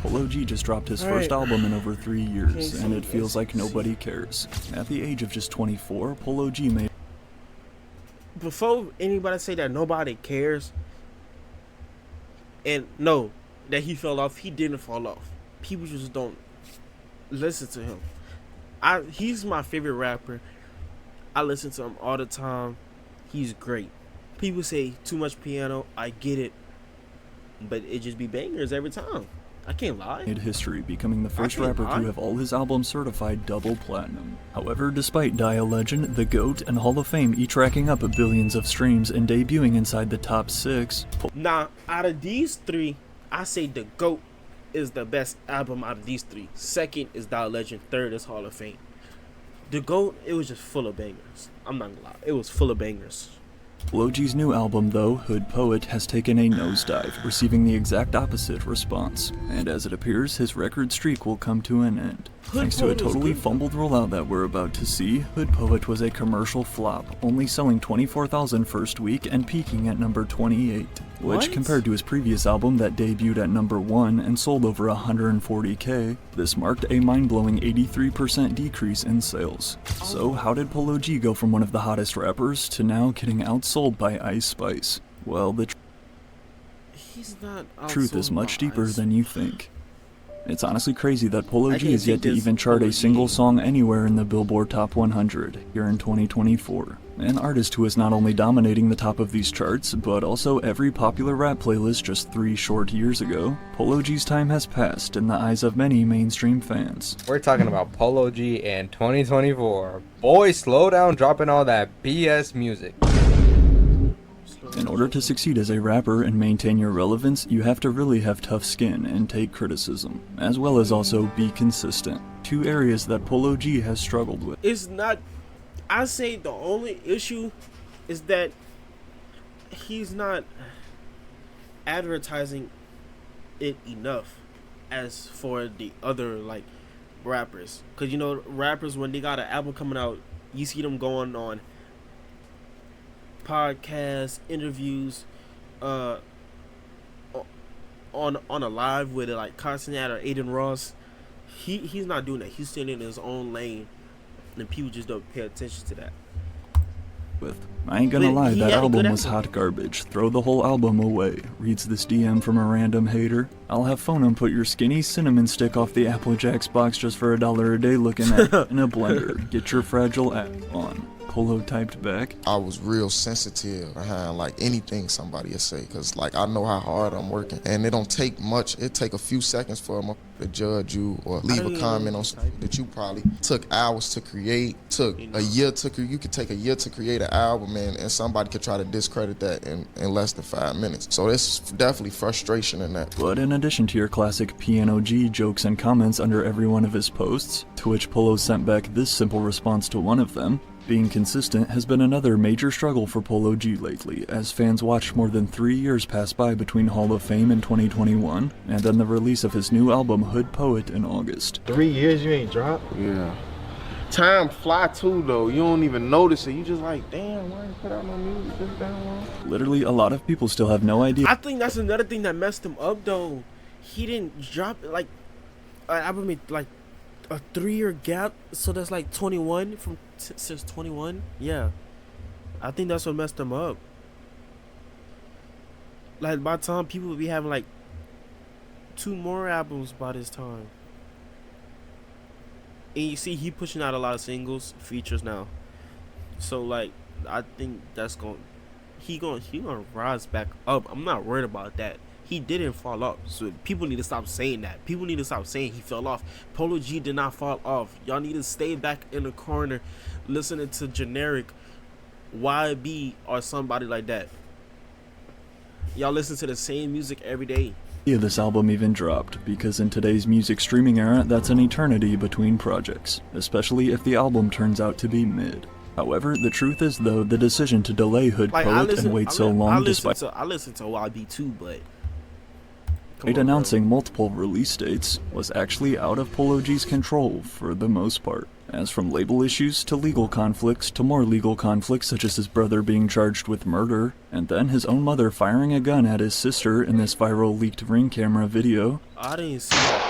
Polo G just dropped his first album in over 3 years, and it feels like nobody cares. At the age of just 24, Polo G made... Before anybody say that nobody cares, and no, that he fell off, he didn't fall off. People just don't listen to him. He's my favorite rapper. I listen to him all the time. He's great. People say too much piano. I get it, but it just be bangers every time. I can't lie. Made history, becoming the first rapper to have all his albums certified double platinum. However, despite Die a Legend, The GOAT, and Hall of Fame each racking up billions of streams and debuting inside the top 6... Now, out of these 3, I say The GOAT is the best album out of these 3. Second is Die a Legend. Third is Hall of Fame. The GOAT, it was just full of bangers. I'm not gonna lie. It was full of bangers. Polo G's new album, though, Hood Poet, has taken a nosedive, receiving the exact opposite response. And as it appears, his record streak will come to an end. Thanks to a totally fumbled rollout that we're about to see, Hood Poet was a commercial flop, only selling 24,000 first week and peaking at number 28. Which, compared to his previous album that debuted at number 1 and sold over 140k, this marked a mind-blowing 83% decrease in sales. So how did Polo G go from one of the hottest rappers to now getting outsold by Ice Spice? Well, the truth is much deeper than you think. It's honestly crazy that Polo G is yet to even chart a single song anywhere in the Billboard Top 100 here in 2024. An artist who is not only dominating the top of these charts, but also every popular rap playlist just 3 short years ago, Polo G's time has passed in the eyes of many mainstream fans. We're talking about Polo G in 2024. Boy, slow down dropping all that BS music. In order to succeed as a rapper and maintain your relevance, you have to really have tough skin and take criticism, as well as also be consistent. 2 areas that Polo G has struggled with. It's not... I say the only issue is that he's not advertising it enough as for the other, like, rappers. Because, you know, rappers, when they got an album coming out, you see them going on podcasts, interviews, on a live with like Constant or Aiden Ross. He's not doing that. He's staying in his own lane, and people just don't pay attention to that. I ain't gonna lie, that album was hot garbage. Throw the whole album away. Reads this DM from a random hater. I'll have Phonum put your skinny cinnamon stick off the Apple Jacks box just for $1 a day looking at it in a blender. Get your fragile app on. Polo typed back. I was real sensitive behind like anything somebody would say, because like I know how hard I'm working, and it don't take much. It take a few seconds for them to judge you or leave a comment on something that you probably took hours to create, took a year to you could take a year to create an album, and somebody could try to discredit that in less than 5 minutes. So there's definitely frustration in that. But in addition to your classic Piano G jokes and comments under every one of his posts, to which Polo sent back this simple response to one of them, being consistent has been another major struggle for Polo G lately, as fans watched more than 3 years pass by between Hall of Fame in 2021 and then the release of his new album Hood Poet in August. 3 years you ain't dropped? Yeah. Time fly too though. You don't even notice it. You just like, damn, why didn't put out no music this damn long? Literally, a lot of people still have no idea. I think that's another thing that messed him up though. He didn't drop like an album in like a 3-year gap, so that's like 21 from since 21. Yeah, I think that's what messed him up. Like by the time people would be having like 2 more albums by this time, and you see he pushing out a lot of singles, features now. So like I think that's he gonna rise back up. I'm not worried about that. He didn't fall off, so people need to stop saying that. People need to stop saying he fell off. Polo G did not fall off. Y'all need to stay back in the corner listening to generic YB or somebody like that. Y'all listen to the same music every day. Yeah, this album even dropped, because in today's music streaming era, that's an eternity between projects, especially if the album turns out to be mid. However, the truth is though, the decision to delay Hood Poet and wait so long despite I listen to YB too, but announcing multiple release dates was actually out of Polo G's control for the most part. as from label issues to legal conflicts to more legal conflicts such as his brother being charged with murder, and then his own mother firing a gun at his sister in this viral leaked Ring camera video. I didn't see that.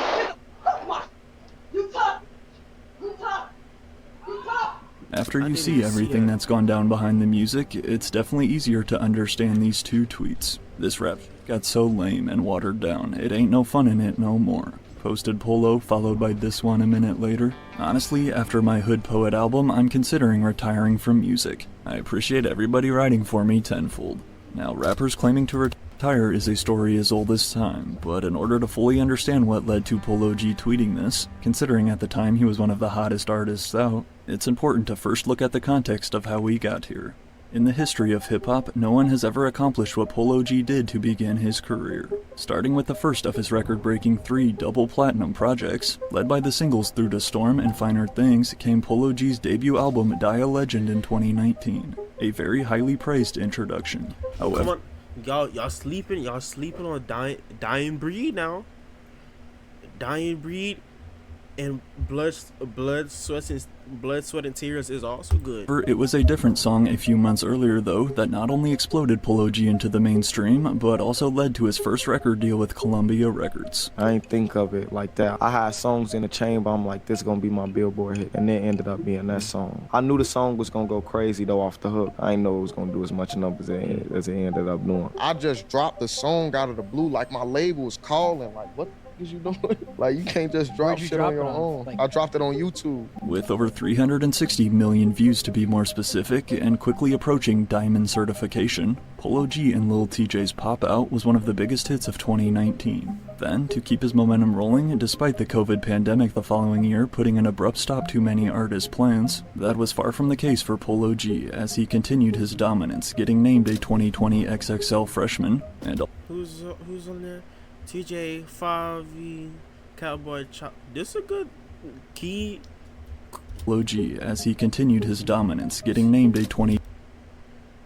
After you see everything that's gone down behind the music, it's definitely easier to understand these two tweets. This rap got so lame and watered down, it ain't no fun in it no more. Posted Polo, followed by this one a minute later. Honestly, after my Hood Poet album, I'm considering retiring from music. I appreciate everybody writing for me tenfold. Now, rappers claiming to retire is a story as old as time, but in order to fully understand what led to Polo G tweeting this, considering at the time he was one of the hottest artists out, it's important to first look at the context of how we got here. In the history of hip-hop, no one has ever accomplished what Polo G did to begin his career. Starting with the first of his record-breaking 3 double platinum projects, led by the singles Through the Storm and Finer Things, came Polo G's debut album Die a Legend in 2019, a very highly praised introduction. However, Come on, y'all sleeping on Dying Breed now. Dying Breed and blood, sweat, and tears is also good. it was a different song a few months earlier though that not only exploded Polo G into the mainstream, but also led to his first record deal with Columbia Records. I ain't think of it like that. I had songs in the chamber, I'm like, this gonna be my Billboard hit, and then ended up being that song. I knew the song was gonna go crazy though off the hook. I didn't know it was gonna do as much numbers as it ended up doing. I just dropped the song out of the blue, like my label was calling, like, what is you doing? Like, you can't just drop shit on your own. I dropped it on YouTube. With over 360 million views to be more specific, and quickly approaching diamond certification, Polo G and Lil TJ's Pop Out was one of the biggest hits of 2019. Then, to keep his momentum rolling, despite the COVID pandemic the following year putting an abrupt stop to many artists' plans, that was far from the case for Polo G as he continued his dominance, getting named a 2020 XXL freshman, and Who's on there? K2Swavy Cowboy Chop. This a good key. Polo G as he continued his dominance, getting named a 2020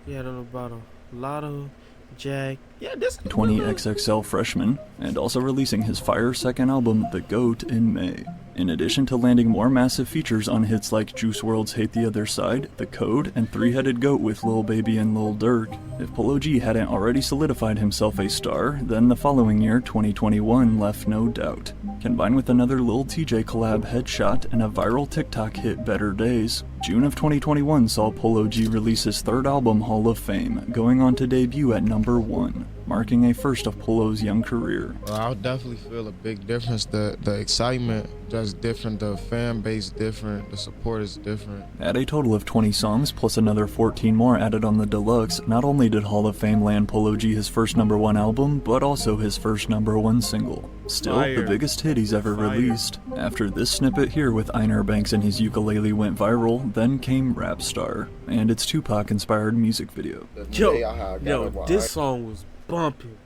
Yeah, on the bottom. Lotto, Jack. Yeah, this 20 XXL freshman, and also releasing his fire second album, The Goat, in May. In addition to landing more massive features on hits like Juice WRLD's Hate the Other Side, The Code, and Three-Headed Goat with Lil Baby and Lil Durk, if Polo G hadn't already solidified himself a star, then the following year, 2021, left no doubt. Combined with another Lil TJ collab, Headshot, and a viral TikTok hit, Better Days, June of 2021 saw Polo G release his third album, Hall of Fame, going on to debut at #1, marking a first of Polo's young career. I'll definitely feel a big difference. The excitement just different, the fan base different, the support is different. At a total of 20 songs plus another 14 more added on the deluxe, not only did Hall of Fame land Polo G his first #1 album, but also his first #1 single. Still, the biggest hit he's ever released. After this snippet here with Einar Banks and his ukulele went viral, then came Rap Star, and its Tupac-inspired music video. Yo, this song was bumping.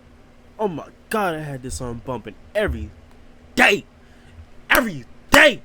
Oh my god, I had this song bumping every day. Every day.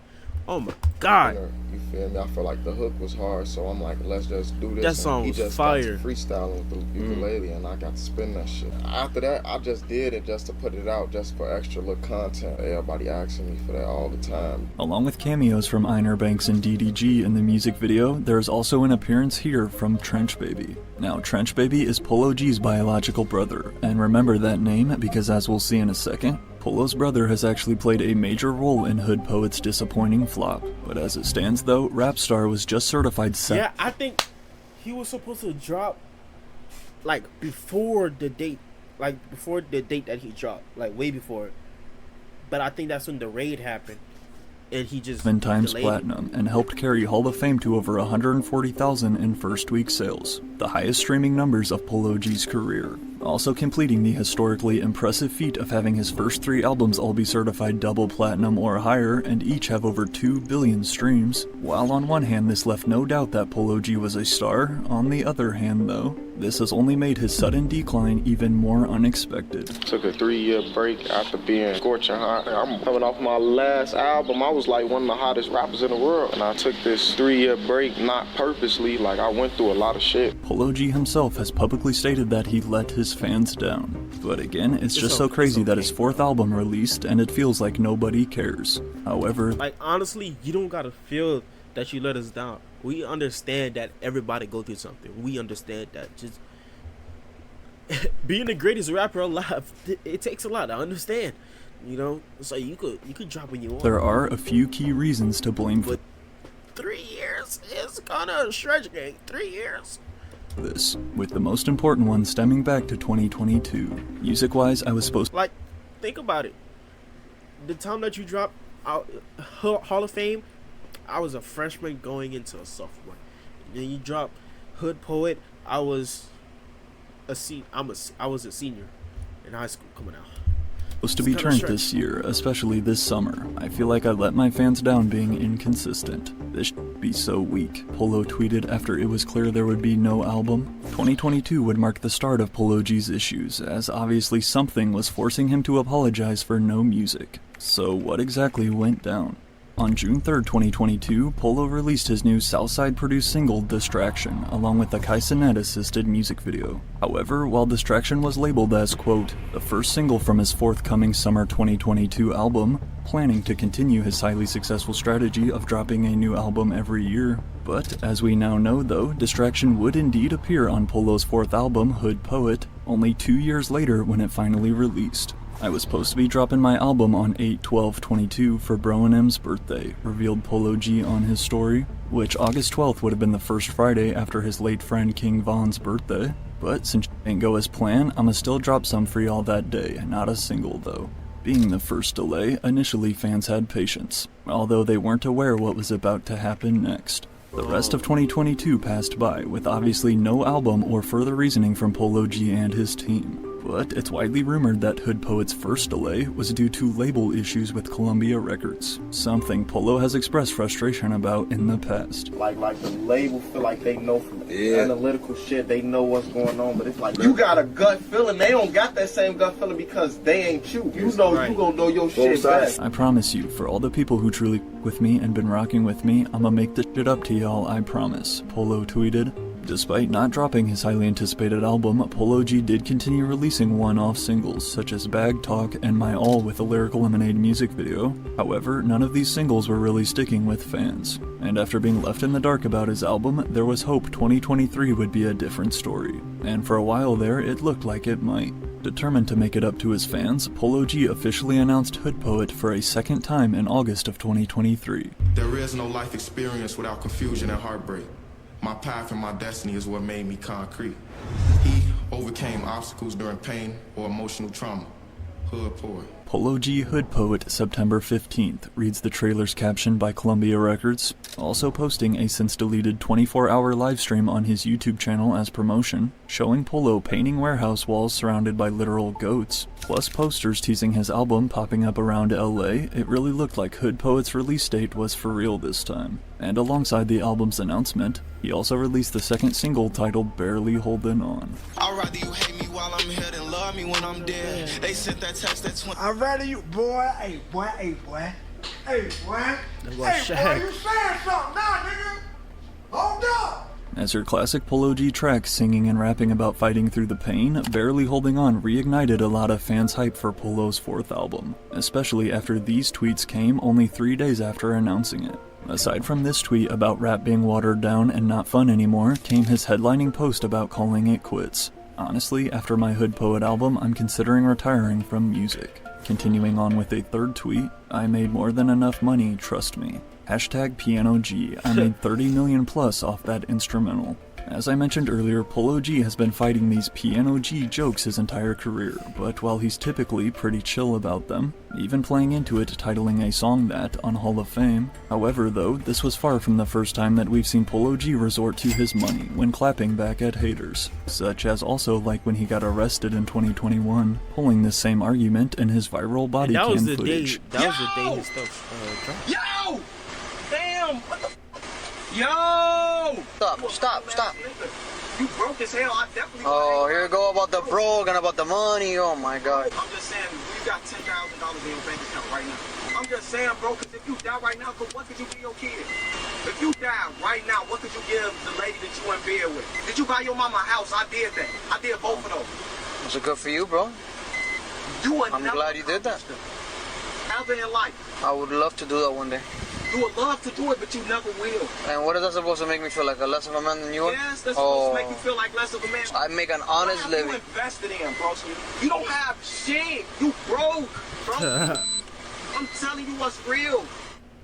Oh my god. You feel me? I feel like the hook was hard, so I'm like, let's just do this. That song was fire. Got to freestyling with the ukulele, and I got to spin that shit. After that, I just did it just to put it out, just for extra little content. Everybody asking me for that all the time. Along with cameos from Einar Banks and DDG in the music video, there's also an appearance here from Trench Baby. Now, Trench Baby is Polo G's biological brother, and remember that name because, as we'll see in a second, Polo's brother has actually played a major role in Hood Poet's disappointing flop. But as it stands though, Rap Star was just certified Yeah, I think he was supposed to drop like before the date that he dropped, like way before it. But I think that's when the raid happened. And he just 7 times platinum and helped carry Hall of Fame to over 140,000 in first week sales, the highest streaming numbers of Polo G's career. Also completing the historically impressive feat of having his first 3 albums all be certified double platinum or higher and each have over 2 billion streams. While on one hand this left no doubt that Polo G was a star, on the other hand though, this has only made his sudden decline even more unexpected. Took a 3-year break after being scorching hot. I'm coming off my last album. I was like one of the hottest rappers in the world. And I took this 3-year break, not purposely, like I went through a lot of shit. Polo G himself has publicly stated that he let his fans down. But again, it's just so crazy that his 4th album released and it feels like nobody cares. However, like honestly, you don't gotta feel that you let us down. We understand that everybody go through something. We understand that. Just being the greatest rapper alive, it takes a lot. I understand. You know, so you could drop when you want. There are a few key reasons to blame for But 3 years is kind of a stretch, gang. 3 years. this, with the most important one stemming back to 2022. Music-wise, I was supposed Like, think about it. The time that you dropped out Hall of Fame, I was a freshman going into a sophomore. Then you drop Hood Poet. I was a senior in high school coming out. to be turned this year, especially this summer. I feel like I let my fans down being inconsistent. This should be so weak, Polo tweeted after it was clear there would be no album. 2022 would mark the start of Polo G's issues, as obviously something was forcing him to apologize for no music. So what exactly went down? On June 3rd, 2022, Polo released his new Southside-produced single, Distraction, along with a Kaisenet-assisted music video. However, while Distraction was labeled as, quote, the first single from his forthcoming summer 2022 album, planning to continue his highly successful strategy of dropping a new album every year. But, as we now know though, Distraction would indeed appear on Polo's fourth album, Hood Poet, only 2 years later when it finally released. I was supposed to be dropping my album on 8/12/22 for Bro and M's birthday, revealed Polo G on his story, which August 12th would have been the first Friday after his late friend King Von's birthday. But since it didn't go as planned, I'ma still drop some for y'all that day, not a single though. Being the first delay, initially fans had patience, although they weren't aware what was about to happen next. The rest of 2022 passed by, with obviously no album or further reasoning from Polo G and his team. But it's widely rumored that Hood Poet's first delay was due to label issues with Columbia Records, something Polo has expressed frustration about in the past. Like the label feel like they know from analytical shit, they know what's going on, but it's like you got a gut feeling. They don't got that same gut feeling because they ain't you. You know you gonna know your shit best. I promise you, for all the people who truly with me and been rocking with me, I'ma make this shit up to y'all, I promise, Polo tweeted. Despite not dropping his highly anticipated album, Polo G did continue releasing one-off singles, such as Bag Talk and My All with a Lyrical Lemonade music video. However, none of these singles were really sticking with fans. And after being left in the dark about his album, there was hope 2023 would be a different story. And for a while there, it looked like it might. Determined to make it up to his fans, Polo G officially announced Hood Poet for a second time in August of 2023. There is no life experience without confusion and heartbreak. My path and my destiny is what made me concrete. He overcame obstacles during pain or emotional trauma. Hood Poet. Polo G Hood Poet September 15th reads the trailer's caption by Columbia Records, also posting a since-deleted 24-hour livestream on his YouTube channel as promotion, showing Polo painting warehouse walls surrounded by literal goats, plus posters teasing his album popping up around LA. It really looked like Hood Poet's release date was for real this time. And alongside the album's announcement, he also released the second single titled Barely Holding On. I'd rather you hate me while I'm here than love me when I'm dead. They sent that text that's when I'd rather you, boy, hey boy, hey boy, hey boy, hey boy, you saying something now, nigga? Hold up! As her classic Polo G track singing and rapping about fighting through the pain, Barely Holding On reignited a lot of fans' hype for Polo's fourth album, especially after these tweets came only 3 days after announcing it. Aside from this tweet about rap being watered down and not fun anymore, came his headlining post about calling it quits. Honestly, after my Hood Poet album, I'm considering retiring from music. Continuing on with a third tweet, I made more than enough money, trust me. Hashtag Piano G, I made 30 million plus off that instrumental. As I mentioned earlier, Polo G has been fighting these Piano G jokes his entire career, but while he's typically pretty chill about them, even playing into it titling a song that on Hall of Fame. However though, this was far from the first time that we've seen Polo G resort to his money when clapping back at haters, such as also like when he got arrested in 2021, pulling this same argument in his viral body cam footage. That was the day his stuff dropped. Yo! Damn! What the Yo! Stop. You broke as hell. I definitely. Oh, here we go about the broke and about the money. Oh my God. I'm just saying, you got $10,000 in your bank account right now. I'm just saying, bro, because if you die right now, what could you give your kid? If you die right now, what could you give the lady that you in bed with? Did you buy your mama a house? I did that. I did both of those. Was it good for you, bro? You I'm glad you did that. Ever in life. I would love to do that one day. You would love to do it, but you never will. And what is that supposed to make me feel like a less of a man than you are? Yes, that's supposed to make you feel like less of a man. I make an honest What have living. you invested in, bro? You don't have shit. You broke, bro. I'm telling you what's real.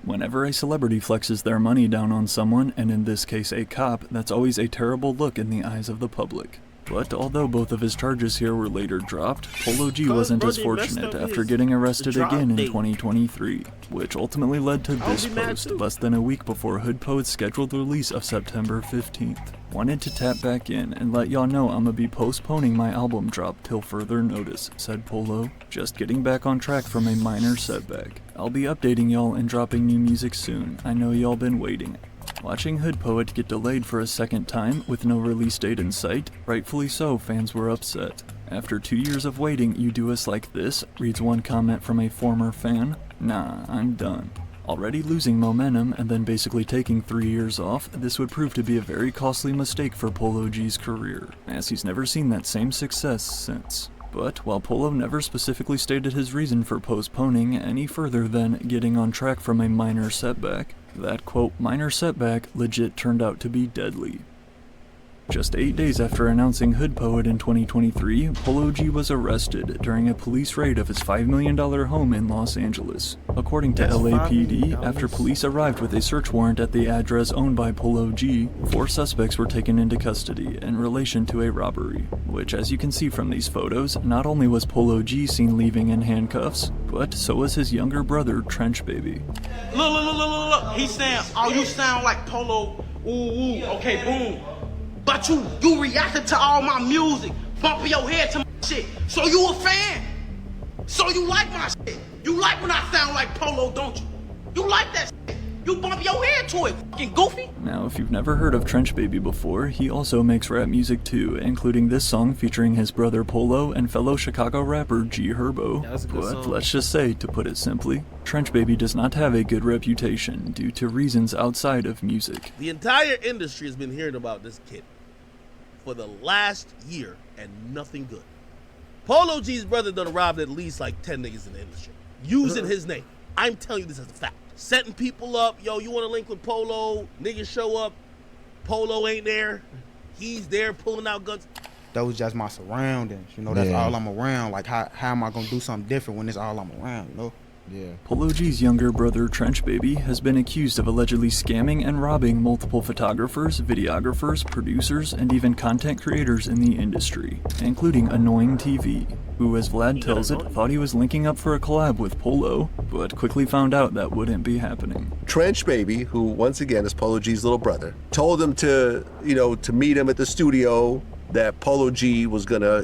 Whenever a celebrity flexes their money down on someone, and in this case a cop, that's always a terrible look in the eyes of the public. But although both of his charges here were later dropped, Polo G wasn't as fortunate after getting arrested again in 2023, which ultimately led to this post less than a week before Hood Poet's scheduled release of September 15th. Wanted to tap back in and let y'all know I'ma be postponing my album drop till further notice, said Polo. Just getting back on track from a minor setback. I'll be updating y'all and dropping new music soon. I know y'all been waiting. Watching Hood Poet get delayed for a second time with no release date in sight, rightfully so, fans were upset. After 2 years of waiting, you do us like this, reads one comment from a former fan. Nah, I'm done. Already losing momentum and then basically taking 3 years off, this would prove to be a very costly mistake for Polo G's career, as he's never seen that same success since. But while Polo never specifically stated his reason for postponing any further than getting on track from a minor setback, that quote minor setback legit turned out to be deadly. Just 8 days after announcing Hood Poet in 2023, Polo G was arrested during a police raid of his $5 million home in Los Angeles. According to LAPD, after police arrived with a search warrant at the address owned by Polo G, 4 suspects were taken into custody in relation to a robbery, which as you can see from these photos, not only was Polo G seen leaving in handcuffs, but so was his younger brother, Trench Baby. Look. He's saying, oh, you sound like Polo. Ooh, okay, boom. But you reacted to all my music, bumping your head to my shit. So you a fan. So you like my shit. You like when I sound like Polo, don't you? You like that shit. You bump your head to it, fucking goofy. Now, if you've never heard of Trench Baby before, he also makes rap music too, including this song featuring his brother Polo and fellow Chicago rapper G Herbo. Yeah, that's a good But song. let's just say, to put it simply, Trench Baby does not have a good reputation due to reasons outside of music. The entire industry has been hearing about this kid for the last year and nothing good. Polo G's brother done robbed at least like 10 niggas in the industry using his name. I'm telling you this as a fact. Setting people up, yo, you want to link with Polo, niggas show up, Polo ain't there, he's there pulling out guns. Those just my surroundings, you know, that's all I'm around. Like how am I gonna do something different when it's all I'm around, you know? Yeah. Polo G's younger brother, Trench Baby, has been accused of allegedly scamming and robbing multiple photographers, videographers, producers, and even content creators in the industry, including Annoying TV, who, as Vlad tells it, thought he was linking up for a collab with Polo, but quickly found out that wouldn't be happening. Trench Baby, who once again is Polo G's little brother, told him to meet him at the studio, that Polo G was gonna,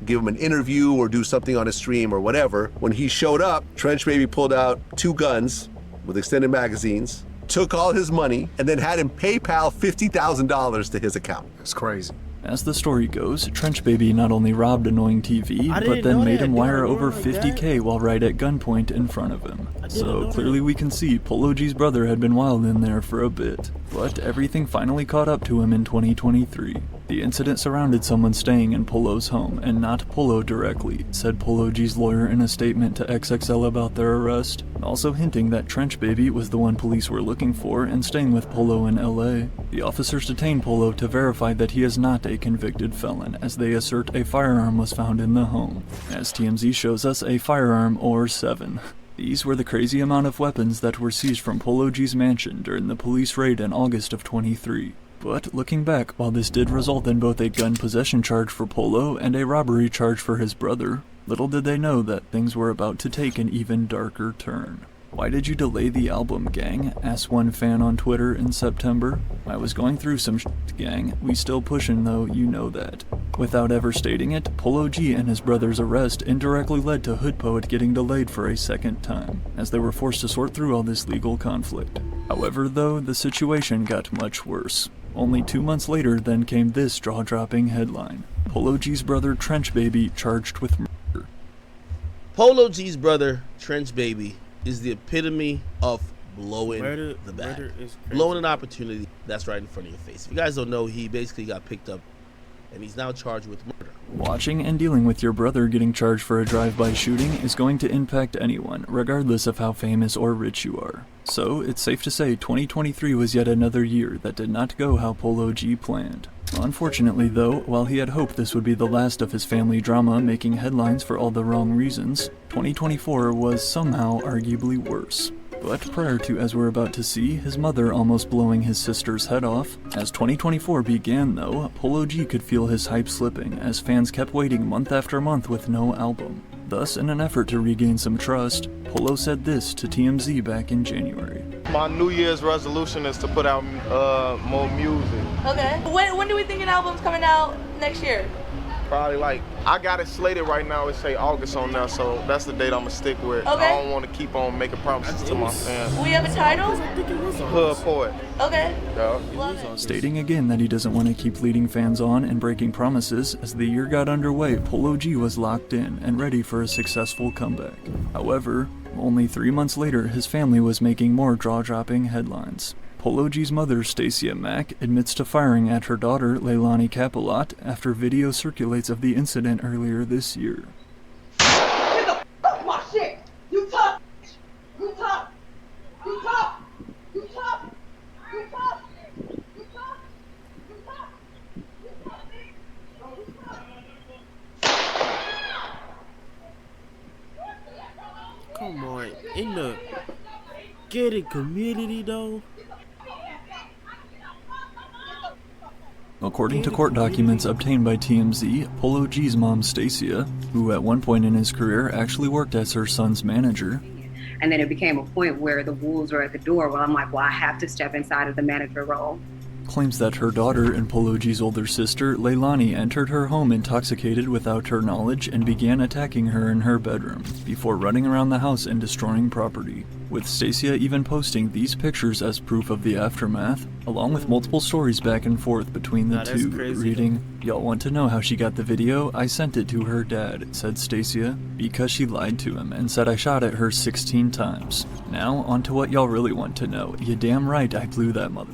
give him an interview or do something on a stream or whatever. When he showed up, Trench Baby pulled out 2 guns with extended magazines, took all his money, and then had him PayPal $50,000 to his account. It's crazy. As the story goes, Trench Baby not only robbed Annoying TV, but then made him wire over $50K while right at gunpoint in front of him. So clearly we can see Polo G's brother had been wild in there for a bit. But everything finally caught up to him in 2023. The incident surrounded someone staying in Polo's home, and not Polo directly, said Polo G's lawyer in a statement to XXL about their arrest, also hinting that Trench Baby was the one police were looking for and staying with Polo in LA. The officers detained Polo to verify that he is not a convicted felon, as they assert a firearm was found in the home. As TMZ shows us, a firearm or 7. These were the crazy amount of weapons that were seized from Polo G's mansion during the police raid in August of 23. But looking back, while this did result in both a gun possession charge for Polo and a robbery charge for his brother, little did they know that things were about to take an even darker turn. Why did you delay the album, gang? Asked one fan on Twitter in September. I was going through some shit, gang. We still pushin' though, you know that. Without ever stating it, Polo G and his brother's arrest indirectly led to Hood Poet getting delayed for a second time, as they were forced to sort through all this legal conflict. However, though, the situation got much worse. Only 2 months later then came this jaw-dropping headline. Polo G's brother Trench Baby charged with murder. Polo G's brother, Trench Baby, is the epitome of blowing the bag. Blowing an opportunity that's right in front of your face. If you guys don't know, he basically got picked up and he's now charged with murder. Watching and dealing with your brother getting charged for a drive-by shooting is going to impact anyone, regardless of how famous or rich you are. So, it's safe to say 2023 was yet another year that did not go how Polo G planned. Unfortunately though, while he had hoped this would be the last of his family drama making headlines for all the wrong reasons, 2024 was somehow arguably worse. But prior to, as we're about to see, his mother almost blowing his sister's head off, as 2024 began though, Polo G could feel his hype slipping as fans kept waiting month after month with no album. Thus, in an effort to regain some trust, Polo said this to TMZ back in January. My New Year's resolution is to put out more music. Okay. When do we think an album's coming out next year? Probably like, I got it slated right now, it say August on there, so that's the date I'm gonna stick with. Okay. I don't want to keep on making promises to my fans. We have a title? Hood Poet. Okay. Yeah. Stating again that he doesn't want to keep leading fans on and breaking promises, as the year got underway, Polo G was locked in and ready for a successful comeback. However, only 3 months later, his family was making more jaw-dropping headlines. Polo G's mother, Stacia Mack, admits to firing at her daughter, Leilani Capilot, after video circulates of the incident earlier this year. Get the fuck my shit! You tough! You tough! You tough! You tough! You tough! You tough! You tough! Come on, in the gated community though. According to court documents obtained by TMZ, Polo G's mom Stacia, who at one point in his career actually worked as her son's manager, and then it became a point where the wolves were at the door. Well, I'm like, well, I have to step inside of the manager role. claims that her daughter and Polo G's older sister, Leilani, entered her home intoxicated without her knowledge and began attacking her in her bedroom, before running around the house and destroying property, with Stacia even posting these pictures as proof of the aftermath, along with multiple stories back and forth between the two, reading, "Y'all want to know how she got the video? I sent it to her dad," said Stacia, because she lied to him and said I shot at her 16 times. Now, on to what y'all really want to know. You damn right I blew that mother.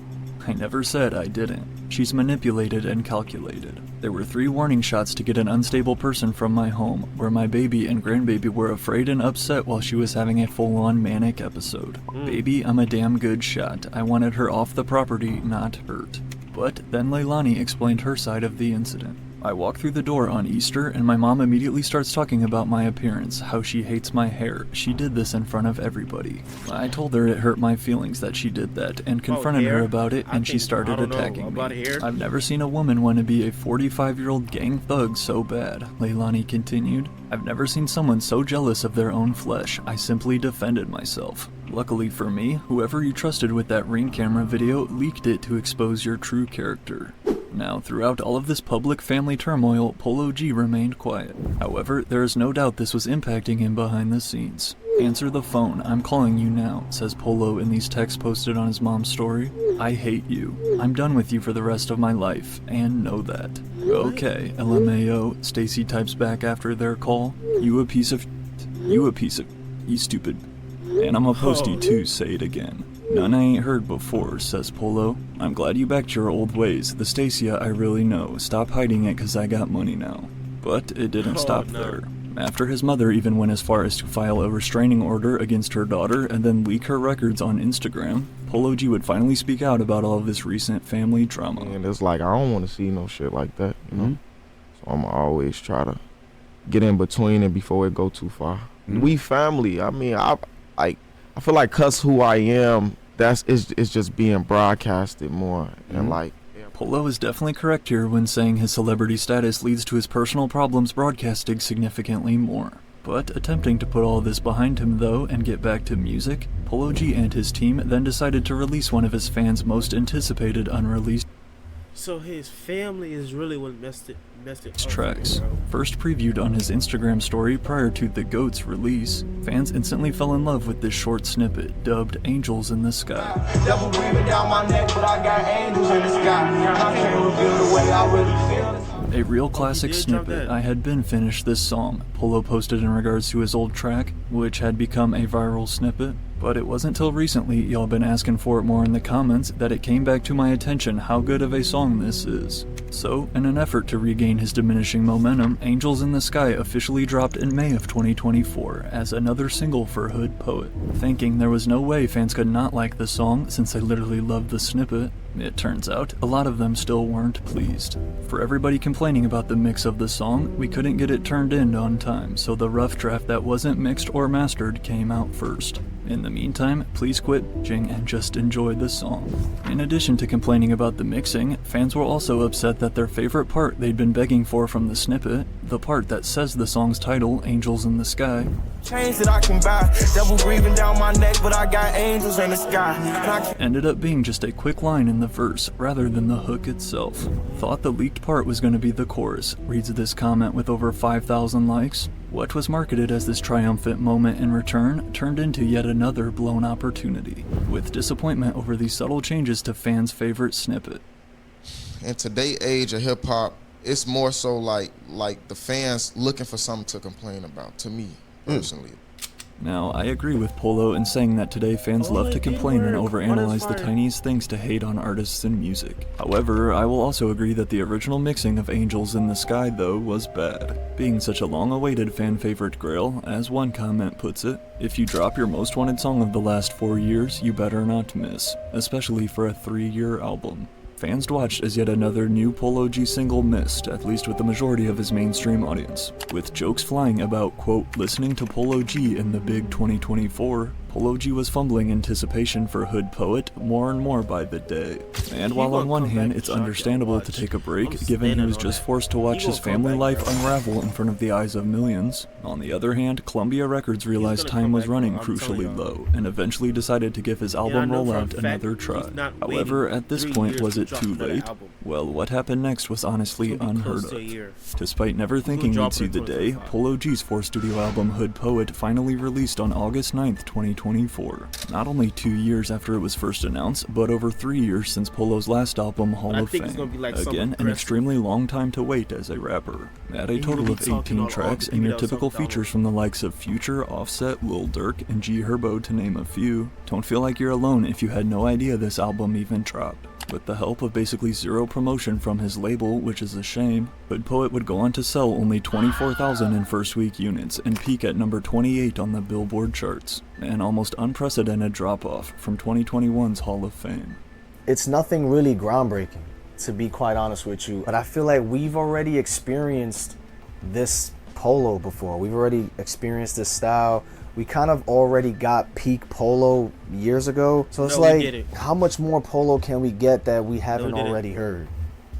I never said I didn't. She's manipulated and calculated. There were 3 warning shots to get an unstable person from my home, where my baby and grandbaby were afraid and upset while she was having a full-on manic episode. Baby, I'm a damn good shot. I wanted her off the property, not hurt. But then Leilani explained her side of the incident. I walk through the door on Easter and my mom immediately starts talking about my appearance, how she hates my hair. She did this in front of everybody. I told her it hurt my feelings that she did that and confronted her about it, and she started attacking me. I've never seen a woman want to be a 45-year-old gang thug so bad, Leilani continued. I've never seen someone so jealous of their own flesh. I simply defended myself. Luckily for me, whoever you trusted with that Ring camera video leaked it to expose your true character. Now, throughout all of this public family turmoil, Polo G remained quiet. However, there is no doubt this was impacting him behind the scenes. "Answer the phone, I'm calling you now," says Polo in these texts posted on his mom's story. "I hate you. I'm done with you for the rest of my life, and know that." "Okay, LMAO," Stacy types back after their call. "You a piece of you stupid. And I'ma post you too, say it again." "None I ain't heard before," says Polo. "I'm glad you backed your old ways. The Stacia I really know. Stop hiding it cause I got money now." But it didn't stop there. After his mother even went as far as to file a restraining order against her daughter and then leak her records on Instagram, Polo G would finally speak out about all of this recent family drama. And it's like, I don't want to see no shit like that, you know? So I'm always try to get in between it before it go too far. We family. I mean, I feel like cause who I am, it's just being broadcasted more and like. Polo is definitely correct here when saying his celebrity status leads to his personal problems broadcasting significantly more. But attempting to put all this behind him though and get back to music, Polo G and his team then decided to release one of his fans' most anticipated unreleased So his family is really what messed it tracks. First previewed on his Instagram story prior to The GOAT's release, fans instantly fell in love with this short snippet, dubbed Angels in the Sky. Devil breathing down my neck, but I got angels in the sky. I can't reveal the way I really feel. A real classic snippet. I had been finished this song, Polo posted in regards to his old track, which had become a viral snippet. But it wasn't till recently, y'all been asking for it more in the comments, that it came back to my attention how good of a song this is. So, in an effort to regain his diminishing momentum, Angels in the Sky officially dropped in May of 2024 as another single for Hood Poet. Thinking there was no way fans could not like the song since they literally loved the snippet, it turns out a lot of them still weren't pleased. For everybody complaining about the mix of the song, we couldn't get it turned in on time, so the rough draft that wasn't mixed or mastered came out first. In the meantime, please quit bitching and just enjoy the song. In addition to complaining about the mixing, fans were also upset that their favorite part they'd been begging for from the snippet, the part that says the song's title, Angels in the Sky, chains that I can buy, devil breathing down my neck, but I got angels in the sky. ended up being just a quick line in the verse rather than the hook itself. Thought the leaked part was going to be the chorus, reads this comment with over 5,000 likes. What was marketed as this triumphant moment in return turned into yet another blown opportunity, with disappointment over these subtle changes to fans' favorite snippet. In today's age of hip hop, it's more so like the fans looking for something to complain about, to me personally. Now, I agree with Polo in saying that today fans love to complain and overanalyze the tiniest things to hate on artists and music. However, I will also agree that the original mixing of Angels in the Sky, though, was bad. Being such a long-awaited fan-favorite grail, as one comment puts it, if you drop your most wanted song of the last 4 years, you better not miss, especially for a 3-year album. Fans watched as yet another new Polo G single missed, at least with the majority of his mainstream audience, with jokes flying about, quote, listening to Polo G in the big 2024. Polo G was fumbling anticipation for Hood Poet more and more by the day. And while on one hand it's understandable to take a break given he was just forced to watch his family life unravel in front of the eyes of millions, on the other hand, Columbia Records realized time was running crucially low and eventually decided to give his album rollout another try. However, at this point, was it too late? Well, what happened next was honestly unheard of. Despite never thinking we'd see the day, Polo G's 4th studio album Hood Poet finally released on August 9th, 2024. Not only 2 years after it was first announced, but over 3 years since Polo's last album, Hall of Fame. Again, an extremely long time to wait as a rapper. Add a total of 18 tracks and your typical features from the likes of Future, Offset, Lil Durk, and G Herbo to name a few. Don't feel like you're alone if you had no idea this album even dropped. With the help of basically zero promotion from his label, which is a shame, Hood Poet would go on to sell only 24,000 in first week units and peak at number 28 on the Billboard charts. An almost unprecedented drop-off from 2021's Hall of Fame. It's nothing really groundbreaking, to be quite honest with you, but I feel like we've already experienced this Polo before. We've already experienced this style. We kind of already got peak Polo years ago. So it's like, how much more Polo can we get that we haven't already heard?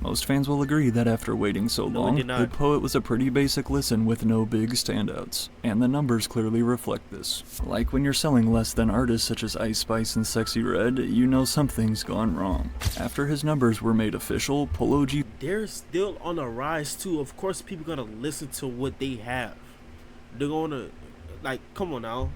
Most fans will agree that after waiting so long, Hood Poet was a pretty basic listen with no big standouts, and the numbers clearly reflect this. Like when you're selling less than artists such as Ice Spice and Sexy Red, you know something's gone wrong. After his numbers were made official, Polo G... They're still on a rise too. Of course people gonna listen to what they have. They're gonna... Like, come on now.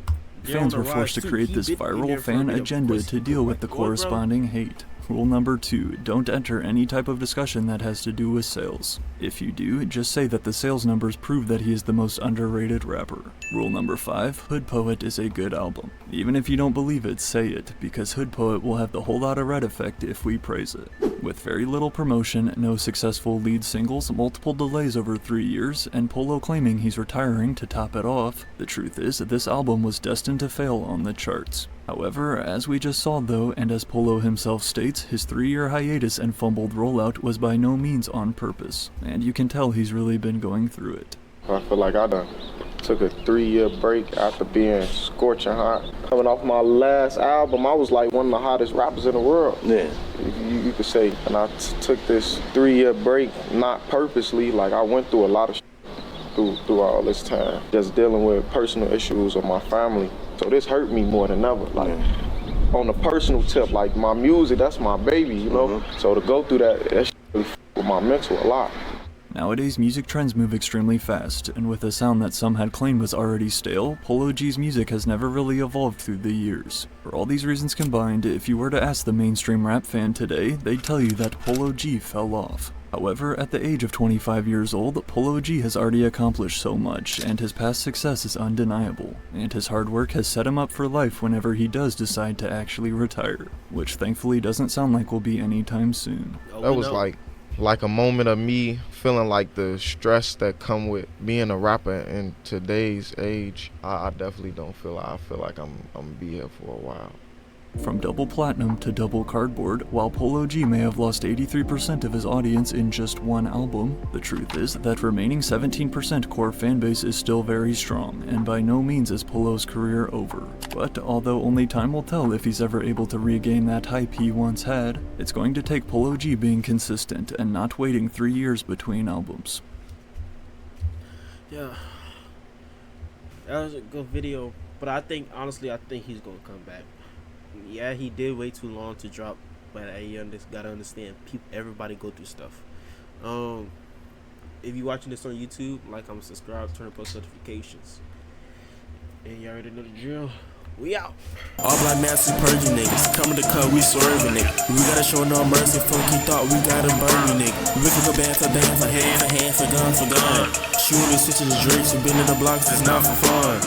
Fans were forced to create this viral fan agenda to deal with the corresponding hate. Rule number 2, don't enter any type of discussion that has to do with sales. If you do, just say that the sales numbers prove that he is the most underrated rapper. Rule number 5, Hood Poet is a good album. Even if you don't believe it, say it, because Hood Poet will have the whole lot of red effect if we praise it. With very little promotion, no successful lead singles, multiple delays over 3 years, and Polo claiming he's retiring to top it off, the truth is this album was destined to fail on the charts. However, as we just saw though, and as Polo himself states, his 3-year hiatus and fumbled rollout was by no means on purpose, and you can tell he's really been going through it. I feel like I done took a 3-year break after being scorching hot. Coming off my last album, I was like one of the hottest rappers in the world. Yeah. You could say. And I took this 3-year break, not purposely, like I went through a lot of shit through all this time. Just dealing with personal issues with my family. So this hurt me more than ever. Like on the personal tip, like my music, that's my baby, you know? So to go through that shit really with my mental a lot. Nowadays, music trends move extremely fast, and with a sound that some had claimed was already stale, Polo G's music has never really evolved through the years. For all these reasons combined, if you were to ask the mainstream rap fan today, they'd tell you that Polo G fell off. However, at the age of 25 years old, Polo G has already accomplished so much, and his past success is undeniable, and his hard work has set him up for life whenever he does decide to actually retire, which thankfully doesn't sound like will be anytime soon. That was like a moment of me feeling like the stress that come with being a rapper in today's age. I definitely don't feel I feel like I'm gonna be here for a while. From double platinum to double cardboard, while Polo G may have lost 83% of his audience in just one album, the truth is that remaining 17% core fanbase is still very strong, and by no means is Polo's career over. But although only time will tell if he's ever able to regain that hype he once had, it's going to take Polo G being consistent and not waiting 3 years between albums. Yeah, that was a good video, but honestly, I think he's gonna come back. Yeah, he did wait too long to drop, but you gotta understand, everybody go through stuff. If you watching this on YouTube, like, comment, subscribe, turn on post notifications, and you already know the drill. We out. All black masses purging niggas. Coming to cut, we swerving nigga. We gotta show no mercy. Fuck, he thought we gotta burn you nigga. We can go band for band, for hand for hand, for gun for gun. Shooting 6 of the drinks and been in the blocks, it's not for fun.